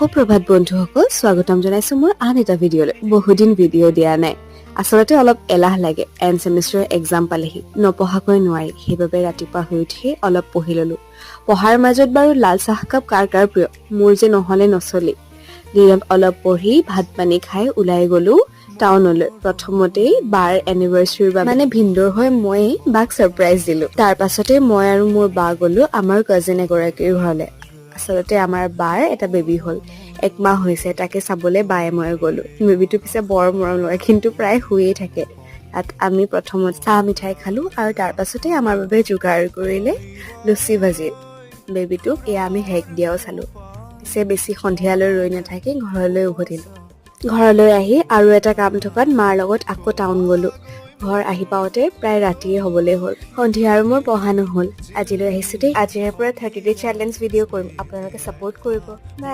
সুপ্ৰভাত বন্ধুসকল, স্বাগতম জনাইছো মোৰ আন এটা ভিডিঅ'লৈ। বহুদিন ভিডিঅ' দিয়া নাই। আচলতে অলপ এলাহ লাগে, এণ্ড ছেমিষ্টাৰ এক্সাম পালেহি, নপঢ়াকৈ নোৱাৰি। সেইবাবে ৰাতিপুৱা শুই উঠি অলপ পঢ়ি ললো। পঢ়াৰ মাজত বাৰু লাল চাহকাপ কাৰ কাৰ প্ৰিয়, মোৰ যে নহলে নচলি। দিনত অলপ পঢ়ি ভাত পানী খাই ওলাই গলো টাউনলৈ। প্ৰথমতেই বাৰ এনিভাৰ্চাৰীৰ বাবে মানে ভিন্দৰ হৈ মই বাক ছাৰপ্ৰাইজ দিলো। তাৰ পাছতে মই আৰু মোৰ বা গলো আমাৰ কাজিন এগৰাকীৰ ঘৰলে। আচলতে আমাৰ বাৰ এটা বেবী হ'ল, 1 মাহ হৈছে। তাকে চাবলৈ বায়ে মই গলো। বেবীটো পিছে বৰ মৰম লগা, কিন্তু প্ৰায় শুয়ে থাকে। তাত আমি প্ৰথমত চাহ মিঠাই খালো আৰু তাৰ পাছতে আমাৰ বাবে যোগাৰ কৰিলে লুচি ভাজি। বেবীটোক এয়া আমি হেক দিয়াও চালো। পিছে বেছি সন্ধিয়ালৈ ৰৈ নাথাকি ঘৰলৈ উভতিলো। ঘৰলৈ আহি আৰু এটা কাম থকাত মাৰ লগত আকৌ টাউন গলো। ঘৰ আহি পাওঁতে প্ৰায় ৰাতিয়ে হবলৈ হ'ল। সন্ধিয়া আৰু মোৰ পঢ়া নহল। আজিলৈ আহিছো দেই। আজিৰে পৰা 30 ডে চেলেঞ্জ ভিডিঅ' কৰিম, আপোনালোকে ছাপোৰ্ট কৰিব। বাই।